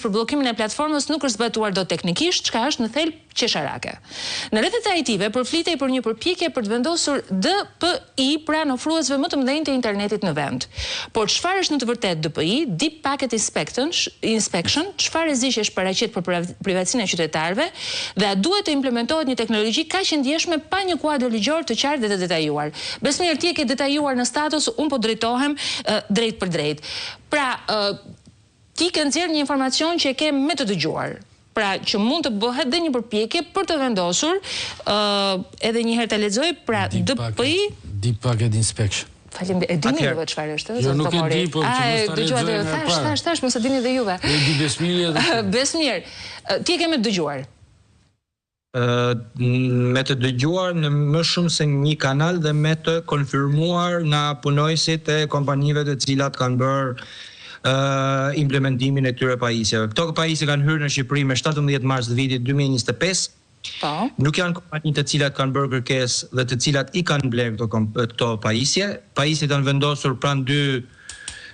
për bllokimin e platformës nuk është zbatuar dot teknikisht, çka është në thelb qesharake. Në rrjetet e IT-ve përflitej për një përpjekje për të vendosur DPI pranë ofruesve më të mëdhenj të internetit në vend. Por çfarë është në të vërtetë DPI, Deep Packet Inspection, çfarë rreziqesh paraqet për privatësinë e qytetarëve dhe a duhet të implementohet një teknologji kaq e ndjeshme pa një kuadër ligjor të qartë dhe të detajuar. Besmir, ti e ke detajuar në status, unë po drejtohem drejt për drejt. Pra, ti ke nxjerrë një informacion që e ke me të dëgjuar. Pra, që mund të bëhet dhe një përpjekje për të vendosur, edhe një herë ta lexoj, pra DPI, Deep Packet Inspection. Faleminderit. E dini juve çfarë është? Jo, nuk e di, po thash, mos e dini dhe juve. E di Besmiri edhe. Besmir, ti e ke me të dëgjuar. Me të dëgjuar në më shumë se një kanal dhe me të konfirmuar nga punojësit e kompanive të cilat kanë bërë implementimin e këtyre pajisjeve. Këto pajisje kanë hyrë në Shqipëri me 17 mars të vitit 2025. Nuk janë kompani të cilat kanë bërë kërkesë dhe të cilat i kanë blerë këto pajisje. Pajisjet janë vendosur pranë dy,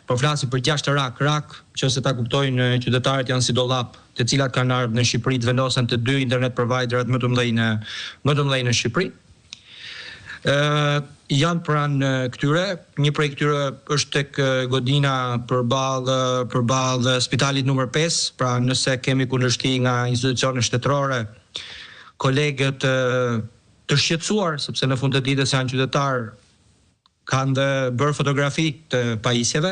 po flasim për 6 rak, që se ta kuptojnë qytetarët janë si dollap, të cilat kanë ardhur në Shqipëri të vendosen të dy internet providerat më të mëdhenj në Shqipëri. Janë pranë këtyre, një prej këtyre është tek godina përballë spitalit numër 5, pra nëse kemi kundërshti nga institucione shtetërore, kolegët të shqetësuar, sepse në fund të ditës janë qytetarë, kanë dhe bërë fotografi të pajisjeve.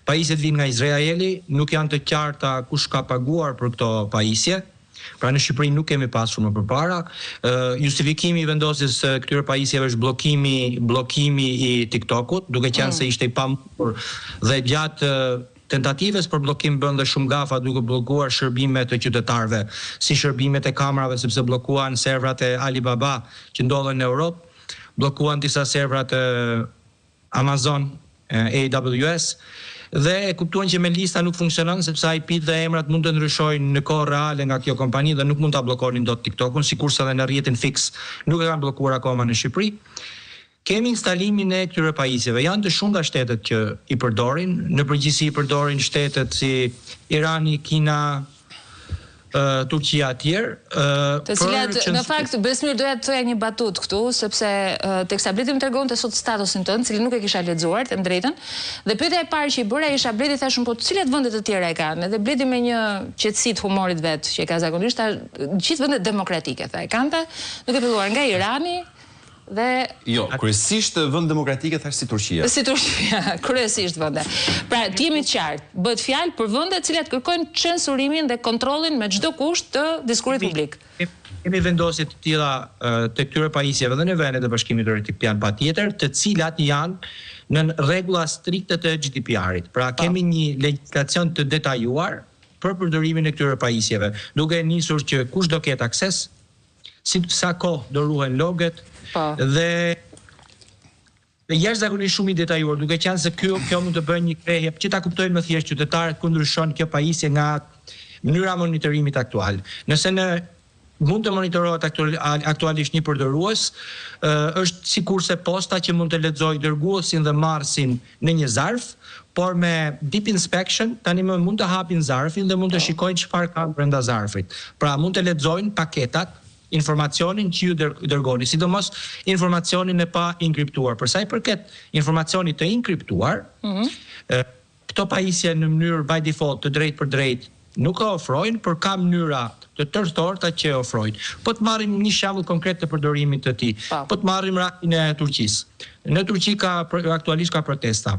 Pajisjet vinë nga Izraeli, nuk janë të qarta kush ka paguar për këto pajisje. Pra në Shqipëri nuk kemi pasur më përpara. Justifikimi i vendosjes këtyre pajisjeve është bllokimi i TikTokut, duke qenë se ishte i pamundur dhe gjatë tentatives për bllokim bën dhe shumë gafa duke bllokuar shërbime të qytetarëve, si shërbimet e kamerave sepse bllokuan servrat e Alibaba që ndodhen në Europë, bllokuan disa servrat e Amazon, AWS, dhe e kuptuan që me lista nuk funksionon sepse IP dhe emrat mund të ndryshojnë në kohë reale nga kjo kompani dhe nuk mund ta bllokonin dot TikTokun, sikurse edhe në rrjetin fix nuk e kanë bllokuar akoma në Shqipëri. Kemi instalimin e këtyre pajisjeve. Janë të shumta shtetet që i përdorin, në përgjithësi i përdorin shtetet si Irani, Kina, Turqia tjerë. Të cilat, në fakt, Besmir doja të thoja një batut këtu, sepse teksa Bledi më tregonte sot statusin tënd, cilin nuk e kisha lexuar, them drejtën. Dhe pyetja e parë që i bëra isha Bledi thashun, po cilat vende të tjera e kanë? Edhe Bledi me një qetësi të humorit vet që e ka zakonisht, gjithë vendet demokratike, tha e kanë, duke filluar nga Irani, dhe jo, kryesisht vend demokratike thash si Turqia. Si Turqia, kryesisht vende. Pra, të jemi të qartë, bëhet fjalë për vende të cilat kërkojnë censurimin dhe kontrollin me çdo kusht të diskurit publik. Kemi vendosje të tilla të këtyre pajisjeve dhe në vendet e Bashkimit Evropian patjetër, të cilat janë në rregulla strikte të GDPR-it. Pra, kemi një legjislacion të detajuar për përdorimin e këtyre pajisjeve, duke nisur që kush do ketë akses, si sa kohë do ruhen loget, dhe jashtëzakonisht shumë i detajuar, duke qenë se kjo mund të bëjë një krehje që ta kuptojnë më thjesht qytetarët ku ndryshon kjo pajisje nga mënyra monitorimit aktual. Nëse mund të monitorohet aktualisht një përdorues, është sikurse posta që mund të lexojë dërguesin dhe marrësin në një zarf, por me Deep Inspection tani më mund të hapin zarfin dhe mund të shikojnë çfarë ka brenda zarfit. Pra mund të lexojnë paketat, informacionin që ju dërgoni, sidomos informacionin e pa inkriptuar. Për sa i përket informacionit të inkriptuar, këto pajisje në mënyrë by default të drejt për drejt nuk e ofrojnë, por ka mënyra të tërësorta që e ofrojnë. Po të marrim një shembull konkret të përdorimit të tij. Po të marrim rastin e Turqisë. Në Turqi aktualisht ka protesta.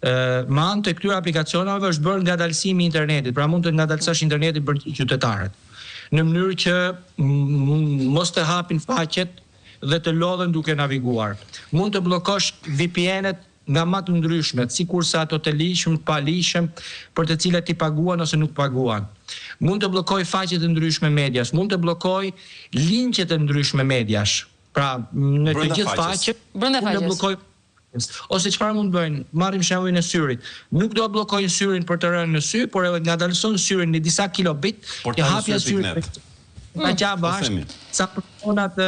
Me anë të këtyre aplikacionave është bërë ngadalësimi i internetit, pra mund të ngadalësosh internetin për qytetarët, në mënyrë që mos të hapin faqet dhe të lodhen duke naviguar. Mund të bllokosh VPN-et nga më të ndryshmet, sikurse ato të lishëm, pa lishëm, për të cilat i paguan ose nuk paguan. Mund të bllokoj faqe të ndryshme medias, mund të bllokoj linqe të ndryshme mediash. Pra, në të gjithë faqet, mund të bllokoj ose çfarë mund bëjnë? Marrim shembullin e syrit. Nuk do të bllokojnë syrin për të rënë në sy, por edhe ngadalëson syrin në disa kilobit, që hapja syrit. Sa personat